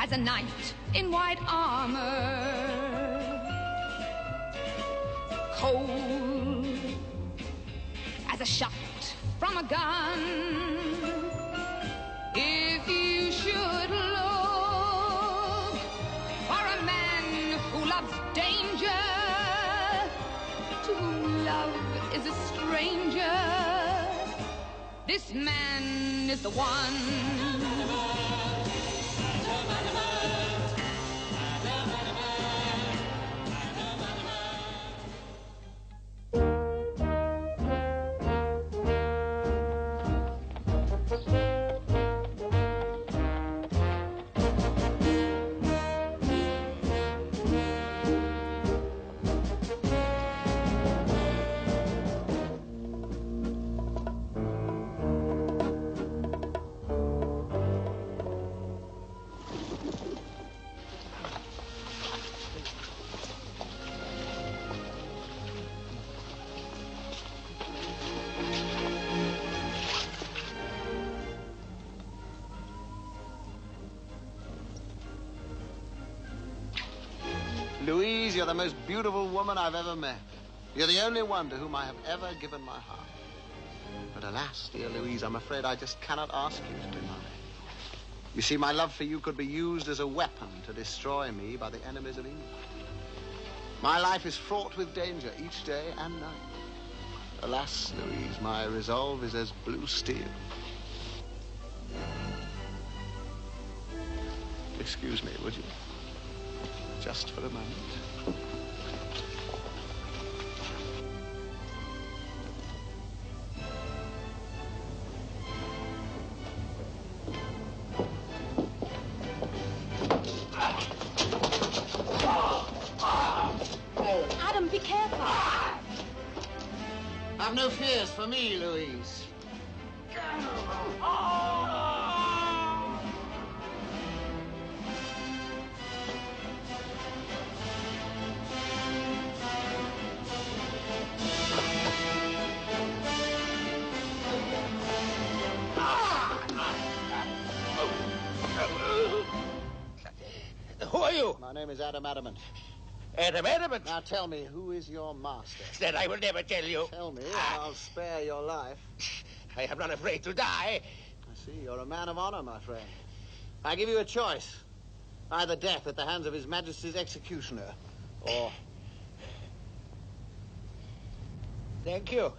as a knight in white armor, cold as a shot from a gun. If you should look for a man who loves danger, to whom love is a stranger, this man is the one. Louise, you're the most beautiful woman I've ever met. You're the only one to whom I have ever given my heart. But alas, dear Louise, I'm afraid I just cannot ask you to be mine. You see, my love for you could be used as a weapon to destroy me by the enemies of England. My life is fraught with danger each day and night. Alas, Louise, my resolve is as blue steel. Excuse me, would you? Just for a moment. Adam, be careful. Have no fears for me, Louise. Who are you? My name is Adamant. Adamant? Now tell me, who is your master? That I will never tell you. Tell me, and I'll spare your life. I am not afraid to die. I see, you're a man of honor, my friend. I give you a choice. Either death at the hands of His Majesty's executioner, or... Thank you.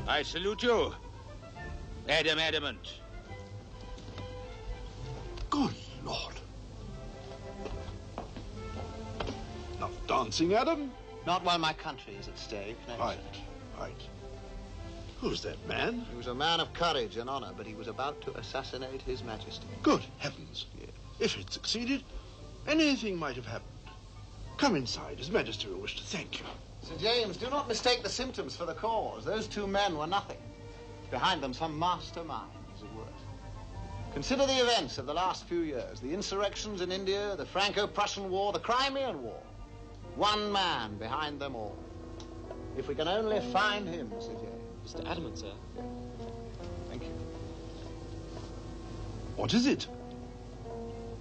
I salute you, Adamant. Good Lord. Enough dancing, Adam? Not while my country is at stake. No. Right. Who's that man? He was a man of courage and honor, but he was about to assassinate His Majesty. Good heavens. Yeah. If it succeeded, anything might have happened. Come inside. His Majesty will wish to thank you. Sir James, do not mistake the symptoms for the cause. Those two men were nothing. Behind them, some mastermind, as it were. Consider the events of the last few years. The insurrections in India, the Franco-Prussian War, the Crimean War. One man behind them all. If we can only find him, Sir James. Mr. Adamant, sir. Yeah. Thank you. What is it?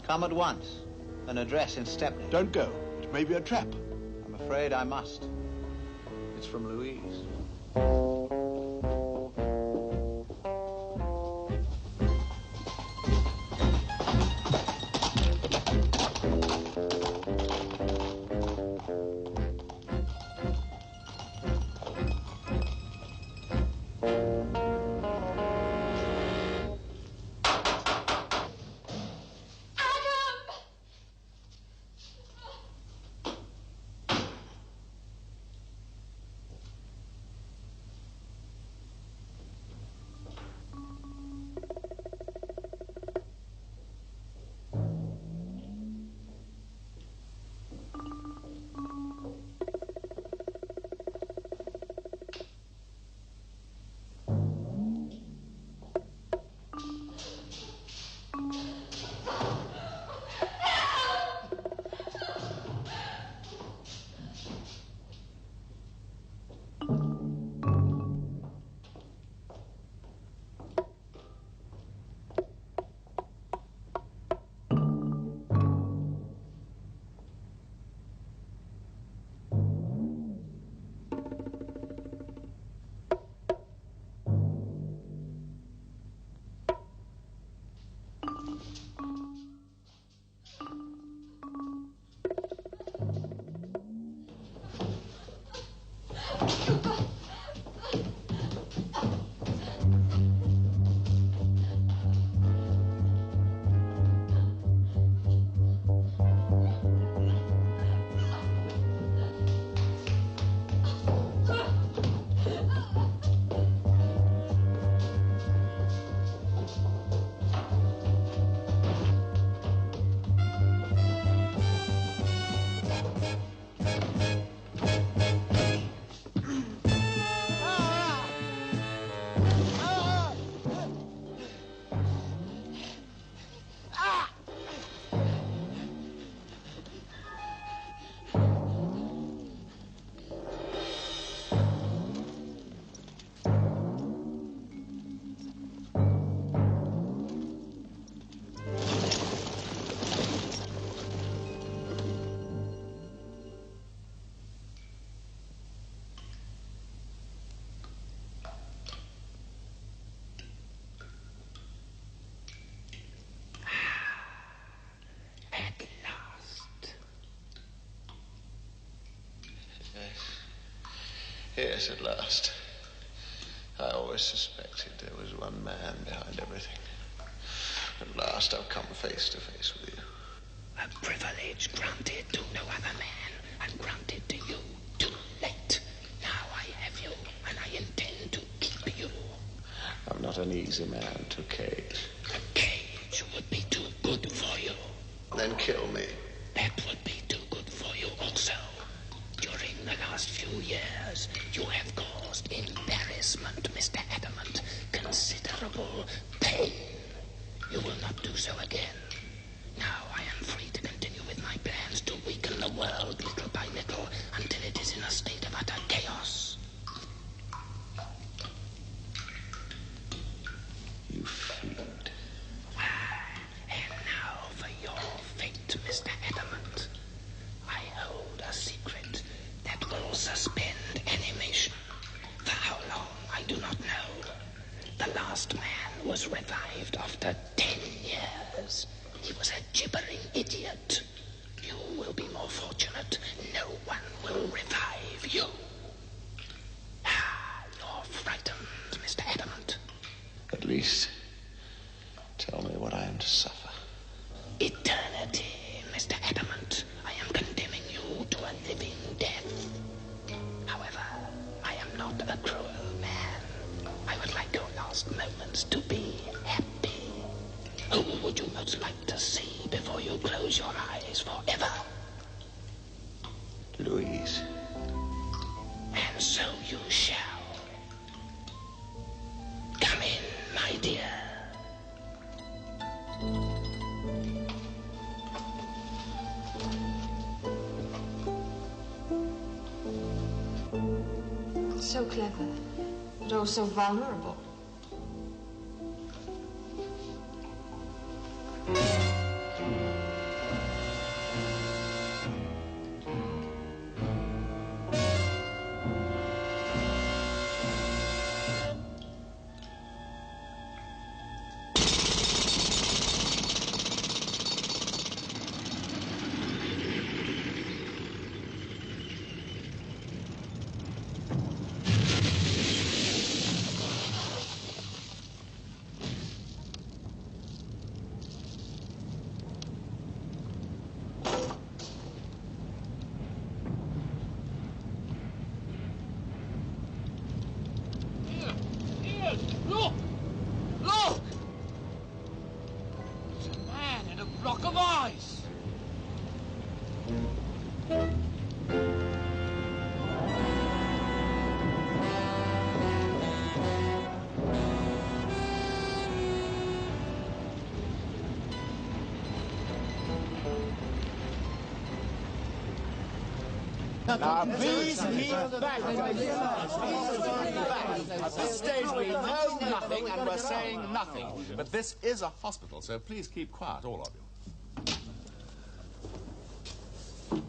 Come at once. An address in Stepney. Don't go. It may be a trap. I'm afraid I must. It's from Louise. Yes, at last. I always suspected there was one man behind everything. At last I've come face to face with you. A privilege granted to no other man, and granted to you too late. Now I have you, and I intend to keep you. I'm not an easy man to cage. A cage would be too good for you. Then kill me. That would be too good for you also. During the last few years, you have caused embarrassment, Mr. Adamant. Considerable pain. You will not do so again. Now I am free to continue with my plans to weaken the world little by little until it is in a state of utter chaos. You fiend. And now for your fate, Mr. Adamant. I hold a secret that will suspend animation. For how long, I do not know. The last man was revived after 10 years. He was a gibbering idiot. You will be more fortunate. No one will revive you. You're frightened, Mr. Adamant. At least, tell me what I am to suffer. Eternity, Mr. Adamant. I am condemning you to a living death. However, I am not a cruel man. I would like your last moments to be happy. Who would you most like to see before you close your eyes forever? Louise. And so you shall. Come in, my dear. So clever, but also vulnerable. Look! Look! It's a man in a block of ice. Now, please keep back. At this stage, we know nothing, and we're saying nothing. But this is a hospital, so please keep quiet, all of you.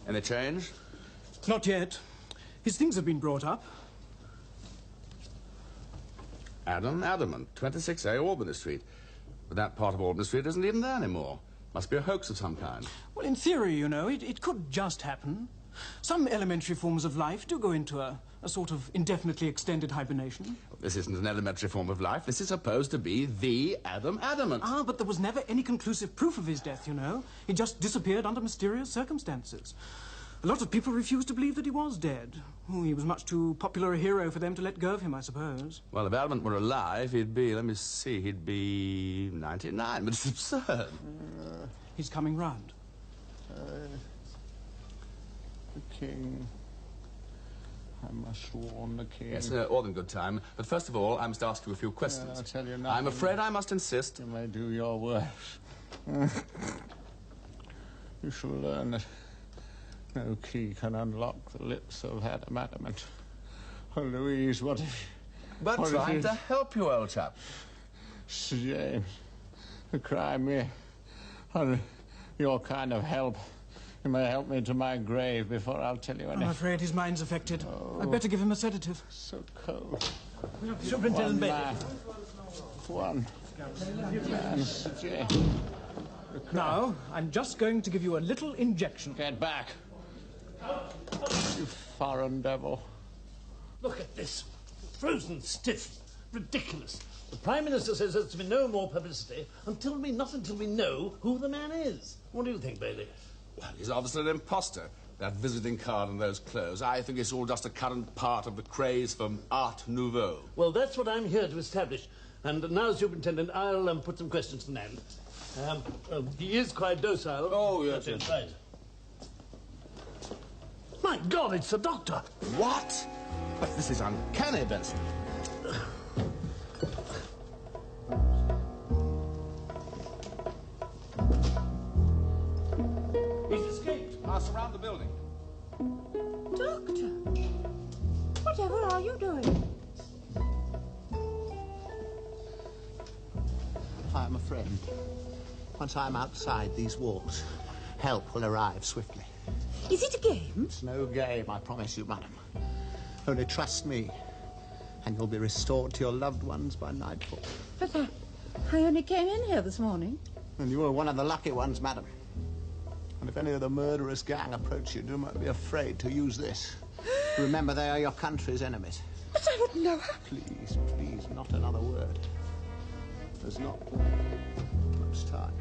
Any change? Not yet. His things have been brought up. Adamant, 26A Albany Street. But that part of Albany Street isn't even there anymore. Must be a hoax of some kind. Well, in theory, you know, it could just happen. Some elementary forms of life do go into a sort of indefinitely extended hibernation. This isn't an elementary form of life. This is supposed to be the Adamant. Ah, but there was never any conclusive proof of his death, you know. He just disappeared under mysterious circumstances. A lot of people refused to believe that he was dead. Oh, he was much too popular a hero for them to let go of him, I suppose. Well, if Adamant were alive, he'd be, let me see, he'd be 99, but it's absurd. He's coming round. The king. I must warn the king. Yes, all in good time. But first of all, I must ask you a few questions. I'll tell you nothing. I'm afraid I must insist. You may do your worst. You shall learn that no key can unlock the lips of Adamant. Oh, Louise, what if... But what trying if to help you, old chap. Sir James, cry me on your kind of help. You may help me to my grave before I'll tell you anything. I'm afraid his mind's affected. Oh, I'd better give him a sedative. So cold. Superintendent Bailey. One man, Sir James. Now, I'm just going to give you a little injection. Get back. You foreign devil. Look at this. Frozen stiff. Ridiculous. The Prime Minister says there's to be no more publicity until we know who the man is. What do you think, Bailey? Well, he's obviously an imposter. That visiting card and those clothes. I think it's all just a current part of the craze for Art Nouveau. Well, that's what I'm here to establish. And now, Superintendent, I'll put some questions to the man. He is quite docile. Oh, yes. That's right. My God, it's the doctor. What? But this is uncanny, Benson. He's escaped. I'll surround the building. Doctor, whatever are you doing? I am a friend. Once I'm outside these walls, help will arrive swiftly. Is it a game? It's no game, I promise you, madam. Only trust me, and you'll be restored to your loved ones by nightfall. But I only came in here this morning. And you were one of the lucky ones, madam. And if any of the murderous gang approach you, do not be afraid to use this. Remember, they are your country's enemies. But I would know. Please, please, not another word. There's not much time.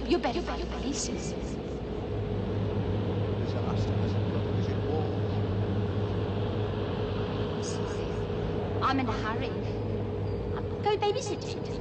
You better find the police. I'm in a hurry. Go babysitting.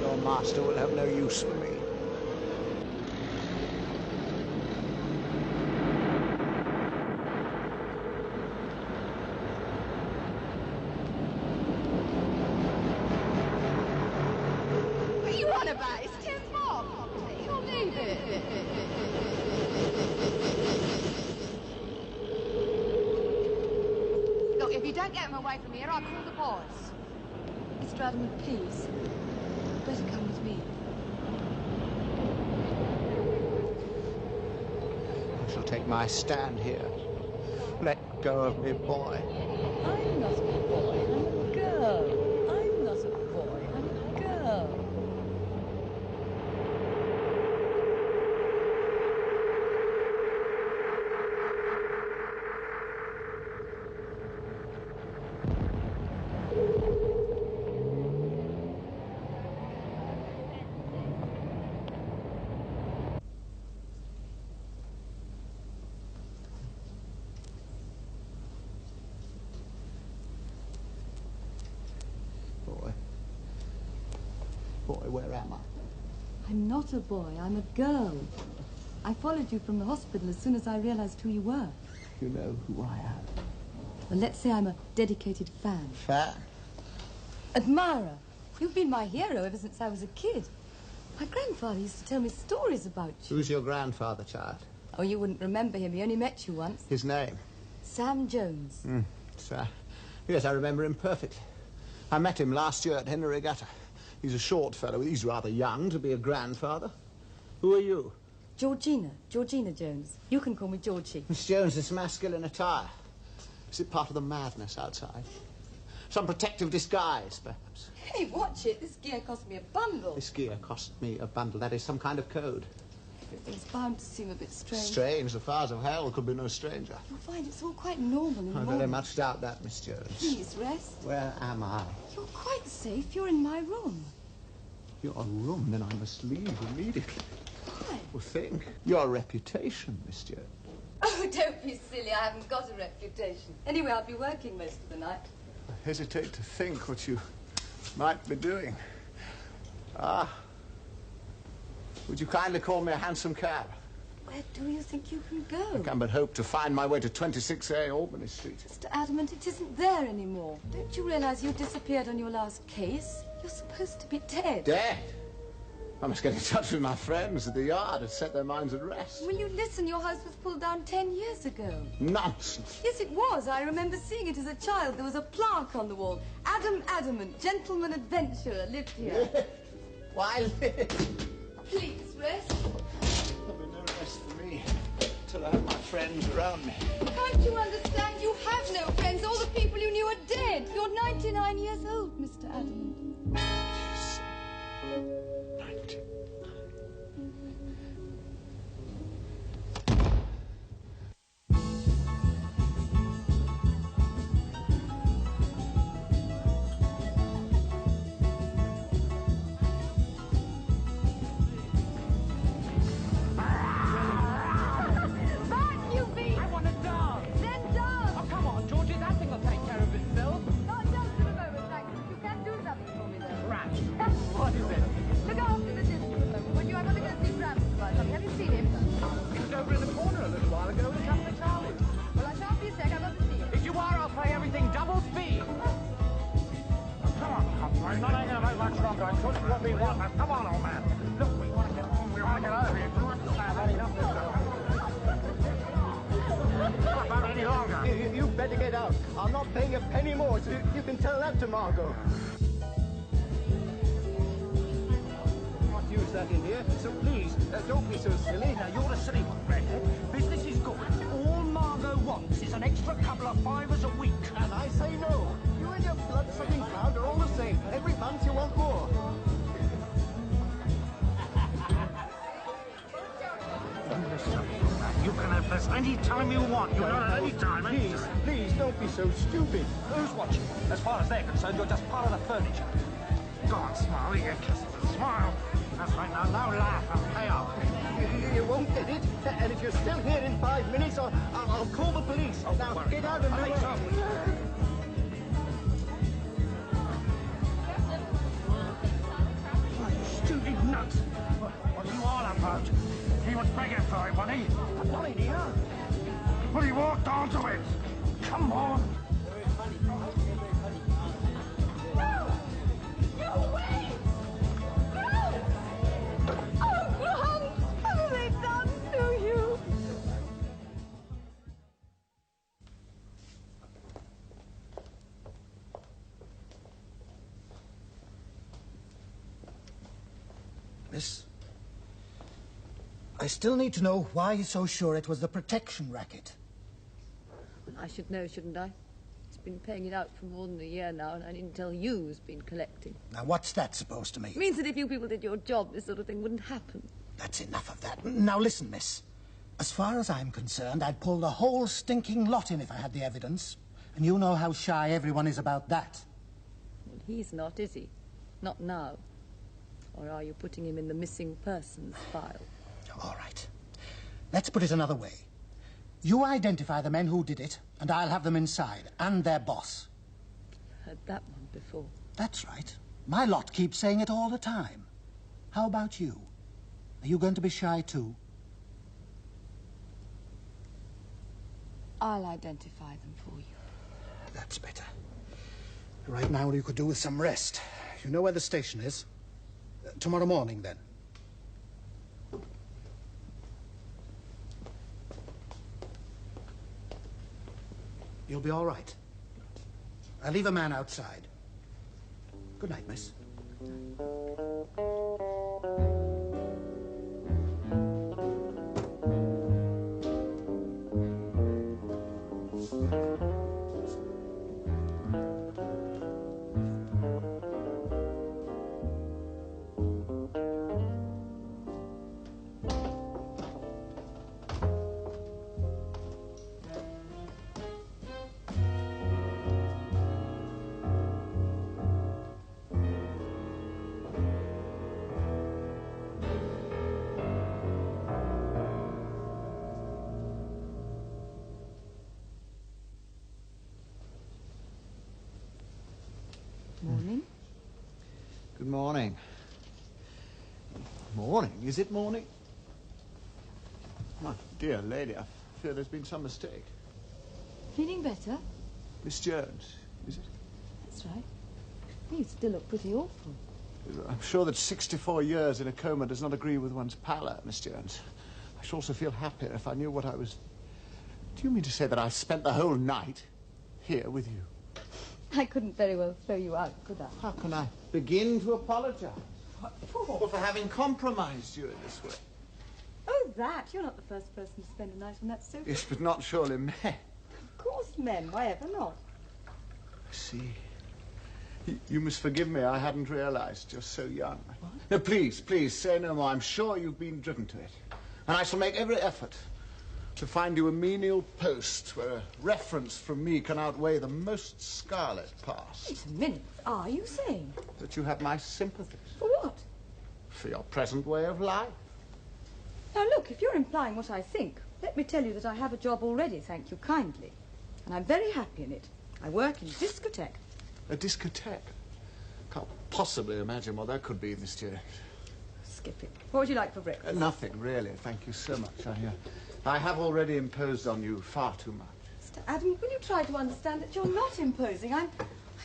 Your master will have no use for me. What are you on about? It's 10 Bob. You'll leave it. Look, if you don't get him away from here, I'll call the boys. Mr. Adamant, please. You'd better come with me. I shall take my stand here. Let go of me, boy. I'm not a boy, I'm a girl. I'm not a boy, I'm a girl. Boy, where am I? I'm not a boy, I'm a girl. I followed you from the hospital as soon as I realized who you were. You know who I am. Well, let's say I'm a dedicated fan. Fan? Admirer. You've been my hero ever since I was a kid. My grandfather used to tell me stories about you. Who's your grandfather, child? Oh, you wouldn't remember him. He only met you once. His name? Sam Jones. Sir. Yes, I remember him perfectly. I met him last year at Henry Regatta. He's a short fellow. He's rather young to be a grandfather. Who are you? Georgina Jones. You can call me Georgie. Miss Jones, this masculine attire. Is it part of the madness outside? Some protective disguise, perhaps? Hey, watch it. This gear cost me a bundle. This gear cost me a bundle. That is some kind of code. Everything's bound to seem a bit strange. Strange? The fires of hell could be no stranger. You'll find it's all quite normal in the I morning. very much doubt that, Miss Jones. Please, rest. Where am I? You're quite safe. You're in my room. Your room? Then I must leave immediately. Why? Well, think. Your reputation, Miss Jones. Oh, don't be silly. I haven't got a reputation. Anyway, I'll be working most of the night. I hesitate to think what you might be doing. Ah. Would you kindly call me a hansom cab? Where do you think you can go? I can but hope to find my way to 26A Albany Street. Mr. Adamant, it isn't there anymore. Don't you realize you disappeared on your last case? You're supposed to be dead. Dead? I must get in touch with my friends at the yard and set their minds at rest. Will you listen? Your house was pulled down 10 years ago. Nonsense. Yes, it was. I remember seeing it as a child. There was a plaque on the wall. Adam Adamant, gentleman adventurer, lived here. Why live? Please, rest. There'll be no rest for me till I have my friends around me. Can't you understand? You have no friends. All the people you knew are dead. You're 99 years old, Mr. Adamant. 99. You better get out. I'll not pay you a penny more, so you can tell that to Margot. Can't use that in here, so please, don't be so silly. Now, you're a silly one, Redhead. Business is good. All Margot wants is an extra couple of fivers a week. And I say no. You and your blood-sucking crowd are all the same. Every month you want more. You can have this any time you want. You're not at any time. Please, don't be so stupid. Who's watching? As far as they're concerned, you're just part of the furniture. Go on, smile. Eat your kisses. Smile. That's right. Now laugh and pay up. You won't get it. And if you're still here in 5 minutes, I'll call the police. Oh, now, get out of the way. You stupid nuts. What are you all about? He was begging for it, wasn't he? I'm not in here. Well, he walked onto it. Come on. No way! No! Oh, Grant! What have they done to you? Miss, I still need to know why you're so sure it was the protection racket. I should know, shouldn't I? It's been paying it out for more than a year now, and I didn't tell you who's been collecting. Now, what's that supposed to mean? It means that if you people did your job, this sort of thing wouldn't happen. That's enough of that. Now, listen, miss. As far as I'm concerned, I'd pull the whole stinking lot in if I had the evidence. And you know how shy everyone is about that. Well, he's not, is he? Not now. Or are you putting him in the missing persons file? All right. Let's put it another way. You identify the men who did it, and I'll have them inside, and their boss. Heard that one before. That's right. My lot keeps saying it all the time. How about you? Are you going to be shy too? I'll identify them for you. That's better. Right now, you could do with some rest. You know where the station is? Tomorrow morning, then. You'll be all right. I'll leave a man outside. Good night, miss. Morning. Good morning. Morning? Is it morning? My dear lady, I fear there's been some mistake. Feeling better? Miss Jones, is it? That's right. You still look pretty awful. I'm sure that 64 years in a coma does not agree with one's pallor, Miss Jones. I should also feel happier if I knew what I was... Do you mean to say that I spent the whole night here with you? I couldn't very well throw you out, could I? How can I begin to apologize? What for? Well, for having compromised you in this way. Oh, that? You're not the first person to spend a night on that sofa. Yes, but not surely men. Of course, men. Why ever not? I see. You must forgive me. I hadn't realized you're so young. What? No, please, say no more. I'm sure you've been driven to it. And I shall make every effort to find you a menial post where a reference from me can outweigh the most scarlet past. Wait a minute. Are you saying? That you have my sympathies. For what? For your present way of life. Now, look, if you're implying what I think, let me tell you that I have a job already, thank you kindly. And I'm very happy in it. I work in a discotheque. A discotheque? Can't possibly imagine what that could be, Miss Jones. Skip it. What would you like for breakfast? Nothing, really. Thank you so much. I have already imposed on you far too much. Mr. Adam, will you try to understand that you're not imposing? I'm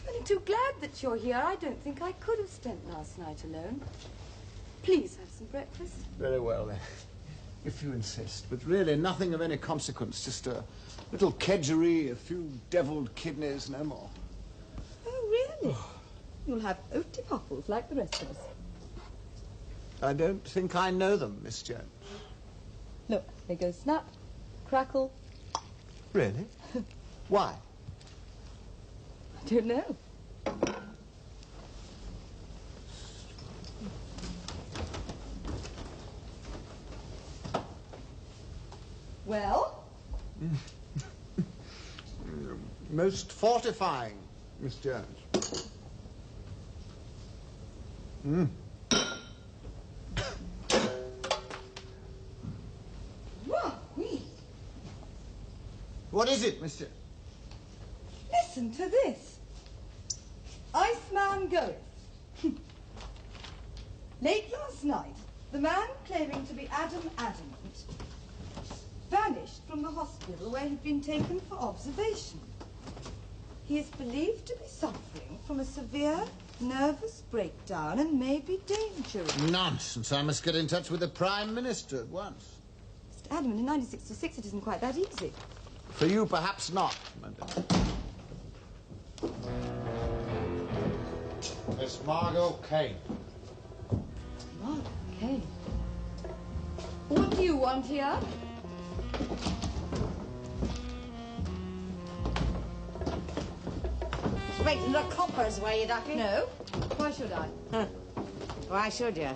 only too glad that you're here. I don't think I could have spent last night alone. Please have some breakfast. Very well, then. If you insist. But really, nothing of any consequence. Just a little kedgeree, a few devilled kidneys, no more. Oh, really? You'll have oatipopples like the rest of us. I don't think I know them, Miss Jones. Look, they go snap, crackle, Really? Why? I don't know. Well? Most fortifying, Miss Jones. What is it, Mr. Listen to this. Iceman goeth. Late last night, the man claiming to be Adamant vanished from the hospital where he'd been taken for observation. He is believed to be suffering from a severe nervous breakdown and may be dangerous. Nonsense. I must get in touch with the Prime Minister at once. Mr. Adamant, in 1966 it isn't quite that easy. For you, perhaps not, madam. Miss Margot Kane. Margot Kane? What do you want here? Straight to the coppers, were you, Ducky? No. Why should I? Huh. Why should you?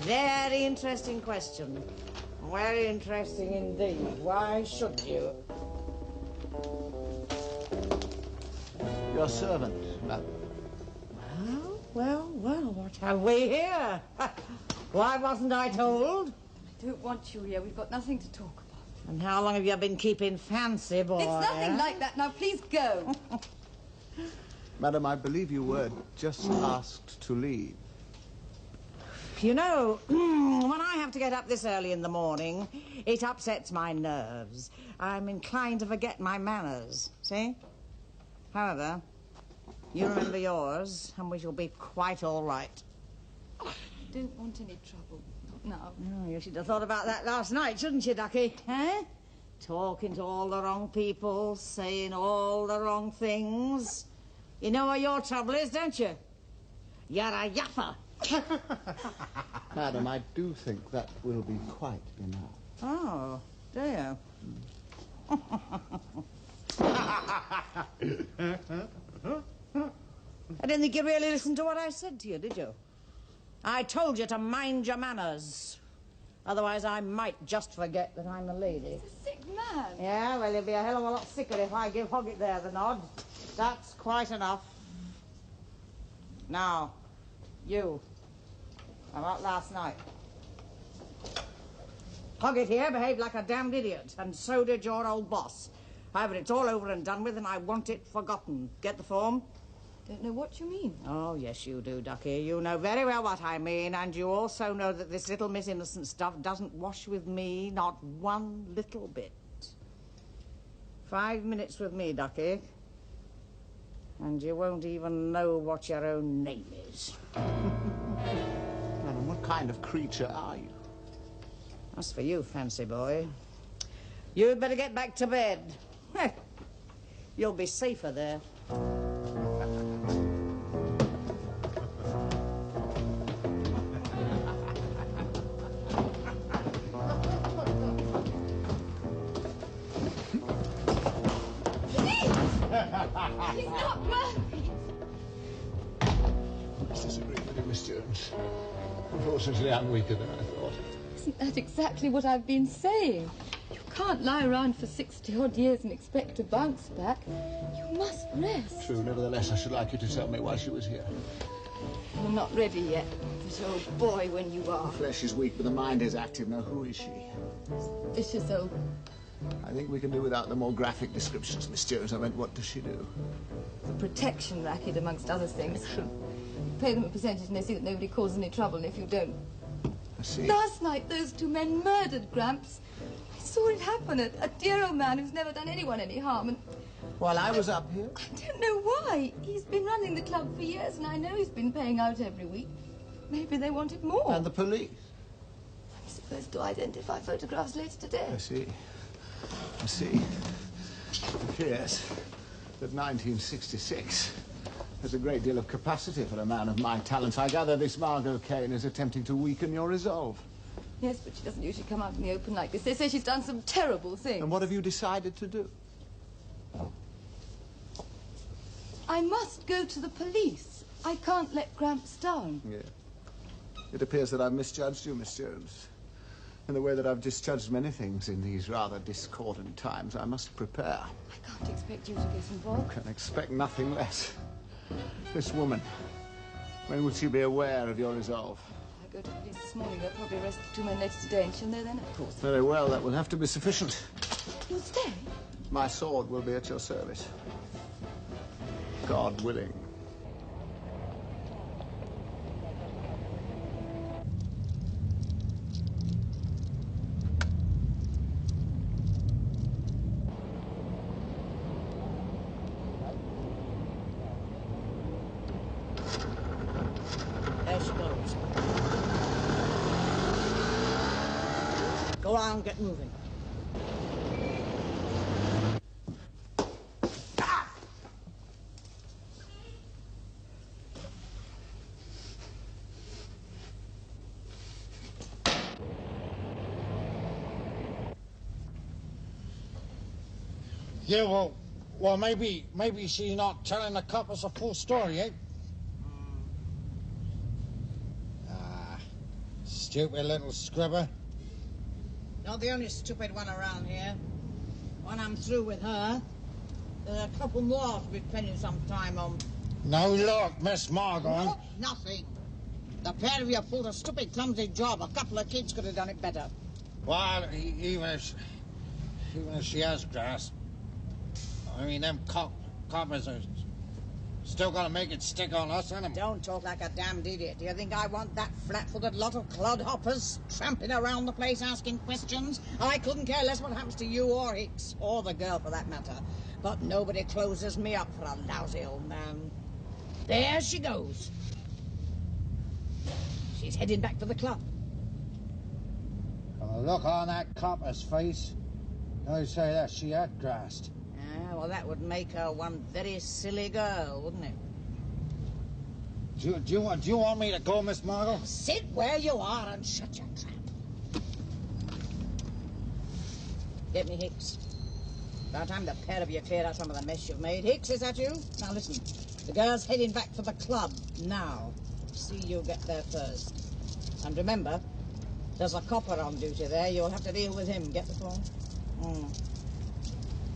Very interesting question. Very interesting indeed. Why should you? Your servant, madam. Well, what have we here? Why wasn't I told? I don't want you here. We've got nothing to talk about. And how long have you been keeping fancy, boy? It's nothing like that. Now, please go. Madam, I believe you were just asked to leave. You know, when I have to get up this early in the morning, it upsets my nerves. I'm inclined to forget my manners, see? However, you remember yours, and we shall be quite all right. I don't want any trouble. Not now. Oh, you should have thought about that last night, shouldn't you, Ducky? Eh? Talking to all the wrong people, saying all the wrong things. You know what your trouble is, don't you? You're a yapper. Madam, I do think that will be quite enough. Oh, do you? I didn't think you really listened to what I said to you, did you? I told you to mind your manners. Otherwise, I might just forget that I'm a lady. He's a sick man. Yeah, well, he'll be a hell of a lot sicker if I give Hoggett there the nod. That's quite enough. Now, you. About last night. Hoggett here behaved like a damned idiot, and so did your old boss. However, it's all over and done with, and I want it forgotten. Get the form? Don't know what you mean. Oh, yes, you do, Ducky. You know very well what I mean, and you also know that this little Miss Innocent stuff doesn't wash with me, not one little bit. 5 minutes with me, Ducky, and you won't even know what your own name is. Madam, what kind of creature are you? That's for you, fancy boy. You'd better get back to bed. You'll be safer there. He's not worth it. I disagree with you, Miss Jones. Unfortunately, I'm weaker than I thought. Isn't that exactly what I've been saying? You can't lie around for 60-odd years and expect to bounce back. You must rest. True. Nevertheless, I should like you to tell me why she was here. You're not ready yet. This old boy when you are. The flesh is weak, but the mind is active. Now, who is she? Vicious old... I think we can do without the more graphic descriptions, Miss Jones. I meant, what does she do? The protection racket, amongst other things. Protection? You pay them a percentage and they see that nobody causes any trouble, and if you don't... I see. Last night, those two men murdered Gramps. I saw it happen. A dear old man who's never done anyone any harm, and... While I was up here? I don't know why. He's been running the club for years, and I know he's been paying out every week. Maybe they wanted more. And the police? I'm supposed to identify photographs later today. I see. I see. It appears that 1966 has a great deal of capacity for a man of my talents. I gather this Margot Kane is attempting to weaken your resolve. Yes, but she doesn't usually come out in the open like this. They say she's done some terrible things. And what have you decided to do? I must go to the police. I can't let Gramps down. Yeah. It appears that I've misjudged you, Miss Jones. In the way that I've misjudged many things in these rather discordant times, I must prepare. I can't expect you to get involved. I can expect nothing less. This woman, when would she be aware of your resolve? I go to the police this morning. They'll probably arrest the 2 men later today and she'll know then, of course. Very well, that will have to be sufficient. You'll stay? My sword will be at your service. God willing. There she goes. Go on, get moving. Yeah, well, maybe she's not telling the coppers the full story, eh? Stupid little scribber. Not the only stupid one around here. When I'm through with her, there's a couple more to be spending some time on. No luck, Miss Margot. No, nothing. The pair of you pulled a stupid, clumsy job. A couple of kids could have done it better. Well, even if she has grasped, I mean, them coppers are still gonna make it stick on us, ain't 'em? Don't talk like a damned idiot. Do you think I want that flat-footed lot of clodhoppers tramping around the place asking questions? I couldn't care less what happens to you or Hicks, or the girl for that matter. But nobody closes me up for a lousy old man. There she goes. She's heading back to the club. From the look on that copper's face, I'd say that she had grasped. Ah, well, that would make her one very silly girl, wouldn't it? Do you want me to go, Miss Margot? Sit where you are and shut your trap. Get me Hicks. About time the pair of you cleared out some of the mess you've made. Hicks, is that you? Now listen, the girl's heading back to the club now. See you get there first. And remember, there's a copper on duty there. You'll have to deal with him. Get the phone?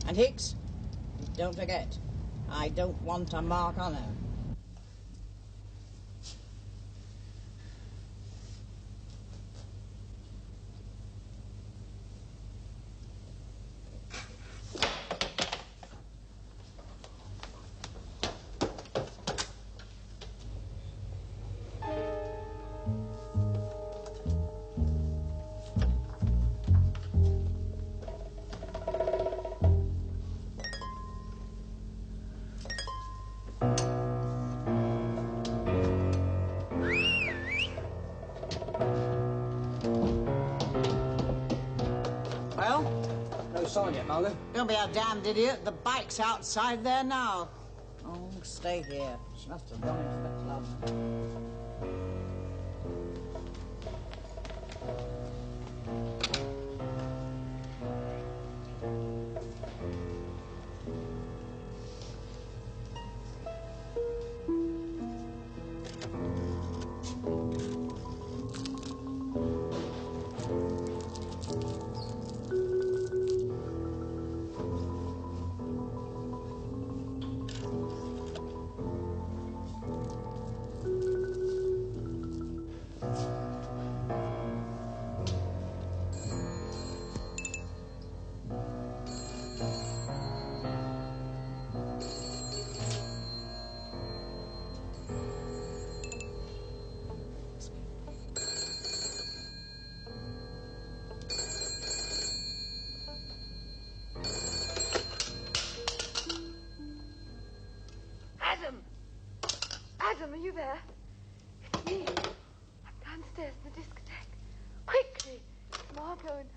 And Hicks, don't forget, I don't want a mark on her. Don't be a damned idiot. The bike's outside there now. Oh, stay here. She must have gone into the club. Adam, are you there? It's me. I'm downstairs in the discotheque. Quickly, it's Margot and...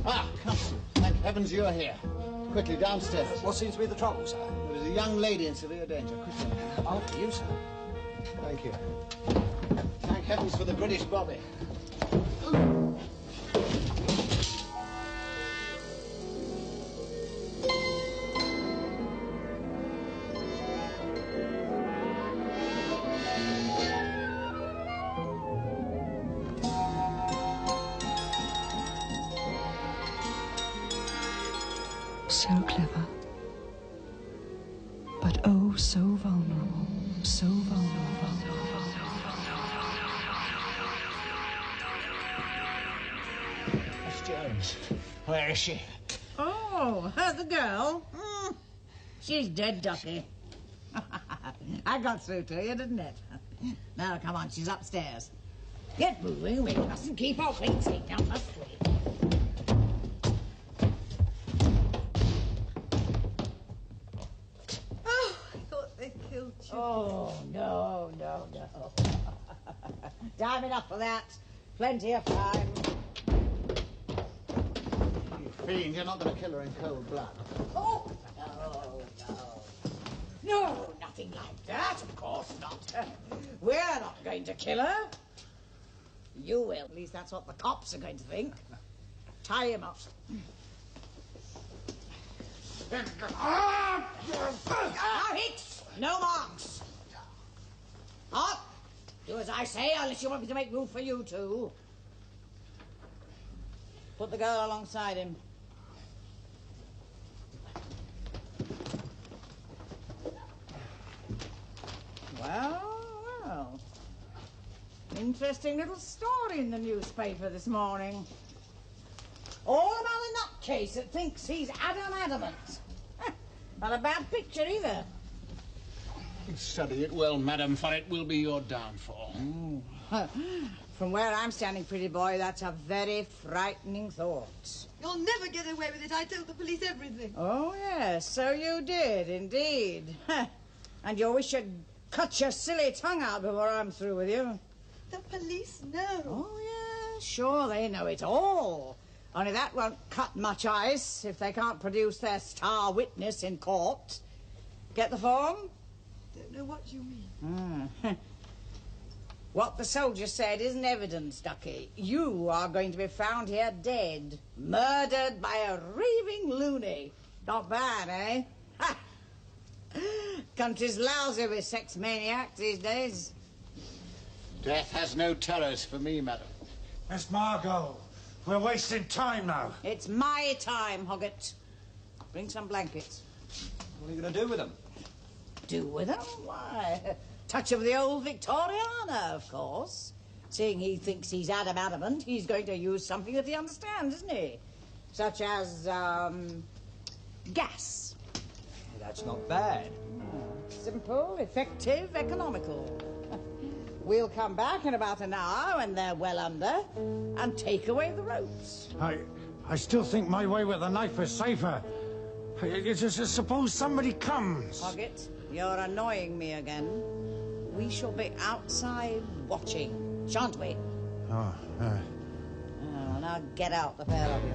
Ah, come. Thank heavens you're here. Quickly, downstairs. What seems to be the trouble, sir? There is a young lady in severe danger. Quickly. After you, sir. Thank you. Thank heavens for the British Bobby. So clever, but oh, so vulnerable, so vulnerable. Miss Jones, where is she? Oh, the girl? She's dead, Ducky. I got through to you, didn't it? Now, come on, she's upstairs. Get moving, we mustn't keep our waiting down the street. Oh, no. Time enough for that. Plenty of time. You fiend, you're not going to kill her in cold blood. Oh, no, nothing like that, of course not. We're not going to kill her. You will. At least that's what the cops are going to think. Tie him up. Now, Hicks! No marks. Up. Do as I say, unless you want me to make room for you two. Put the girl alongside him. Well. Interesting little story in the newspaper this morning. All about a nutcase that thinks he's Adamant. Not a bad picture either. Study it well, madam, for it will be your downfall. From where I'm standing, pretty boy, that's a very frightening thought. You'll never get away with it. I told the police everything. Oh, yes, so you did, indeed. And you wish you'd cut your silly tongue out before I'm through with you. The police know. Oh, yeah, sure, they know it all. Only that won't cut much ice if they can't produce their star witness in court. Get the form? Don't know what you mean. What the soldier said isn't evidence, Ducky. You are going to be found here dead, murdered by a raving loony. Not bad, eh? Ha! Country's lousy with sex maniacs these days. Death has no terrors for me, madam. Miss Margot, we're wasting time now. It's my time, Hoggett. Bring some blankets. What are you going to do with them? Do with them? Why, touch of the old Victoriana, of course. Seeing he thinks he's Adamant, he's going to use something that he understands, isn't he? Such as, gas. That's not bad. Simple, effective, economical. We'll come back in about an hour when they're well under and take away the ropes. I still think my way with the knife is safer. Suppose somebody comes. Hoggett, you're annoying me again. We shall be outside watching, shan't we? Oh, well, now get out, the pair of you.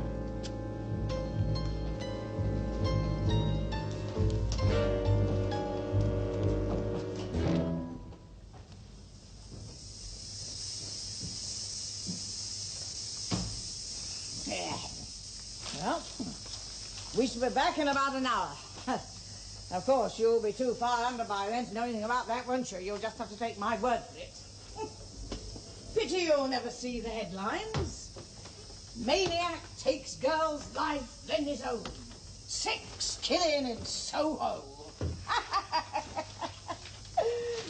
Well, we shall be back in about an hour. Of course, you'll be too far under by then to know anything about that, won't you? You'll just have to take my word for it. Pity you'll never see the headlines. Maniac takes girl's life, then his own. 6 killing in Soho.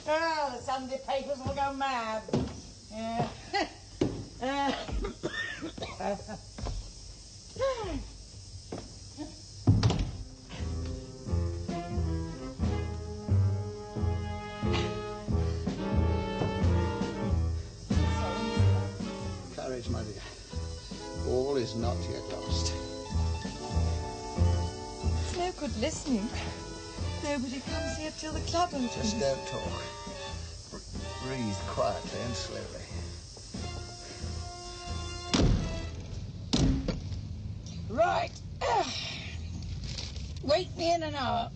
Oh, the Sunday papers will go mad. Yeah. Courage, my dear. All is not yet lost. It's no good listening. Nobody comes here till the club opens. Just don't talk. Breathe quietly and slowly. Right. Wake me in an hour.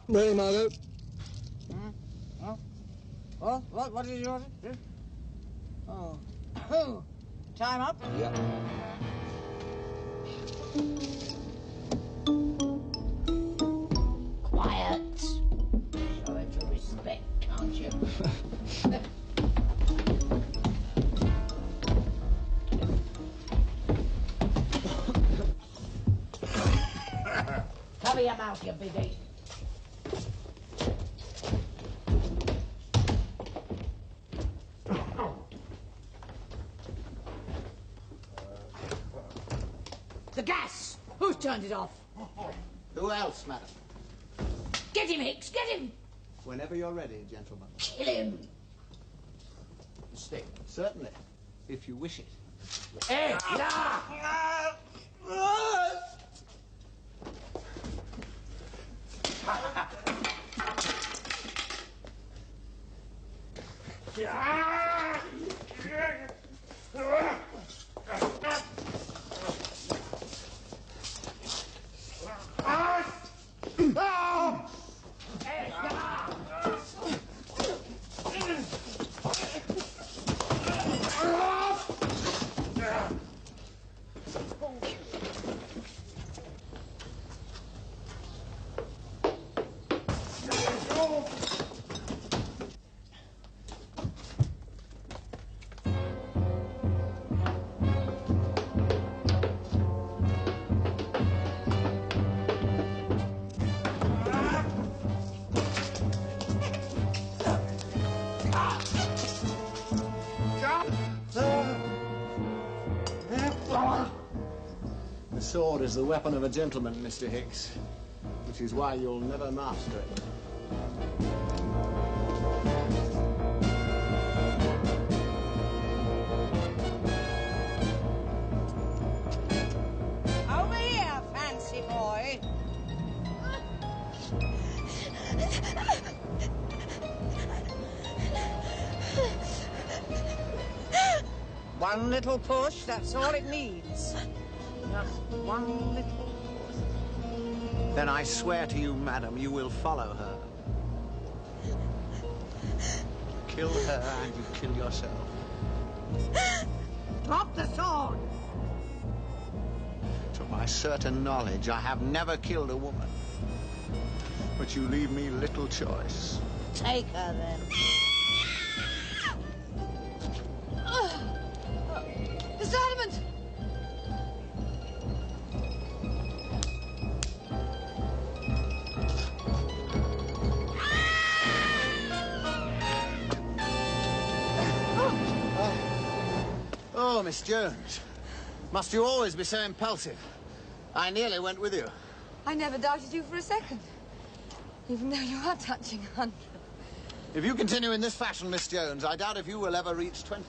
Ready, Margot? Huh? What did you want to do? Oh. Time up? Yep. Quiet. Show it your respect, can't you? Cover your mouth, you biggie. The gas! Who's turned it off? Who else, madam? Get him, Hicks, get him! Whenever you're ready, gentlemen. Kill him! Stick. Certainly, if you wish it. Hey, The sword is the weapon of a gentleman, Mr. Hicks, which is why you'll never master it. Over here, fancy boy. One little push, that's all it needs. Just one little push. Then I swear to you, madam, you will follow her. Kill her and you kill yourself. Drop the sword! To my certain knowledge, I have never killed a woman. But you leave me little choice. Take her, then. Mr. Adamant! Oh, Miss Jones. Must you always be so impulsive? I nearly went with you. I never doubted you for a second. Even though you are touching 100. If you continue in this fashion, Miss Jones, I doubt if you will ever reach 20.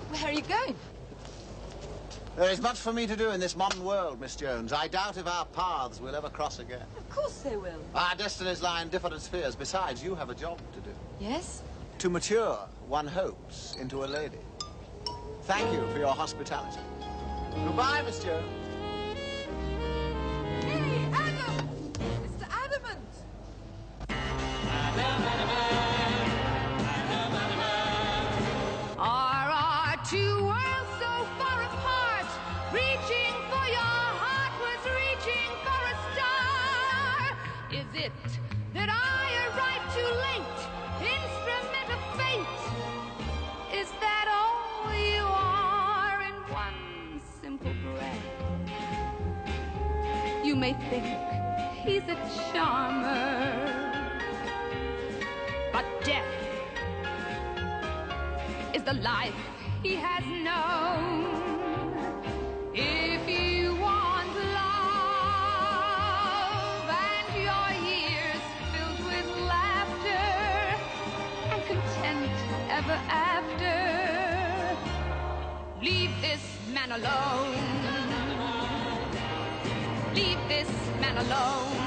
Where are you going? There is much for me to do in this modern world, Miss Jones. I doubt if our paths will ever cross again. Of course they will. Our destinies lie in different spheres. Besides, you have a job to do. Yes? To mature, one hopes, into a lady. Thank you for your hospitality. Goodbye, Miss Jones. is it that I arrived too late, instrument of fate? Is that all you are in one simple breath? You may think he's a charmer, but death is the life he has known. If you want love and your years filled with laughter and content ever after, leave this man alone. Leave this man alone.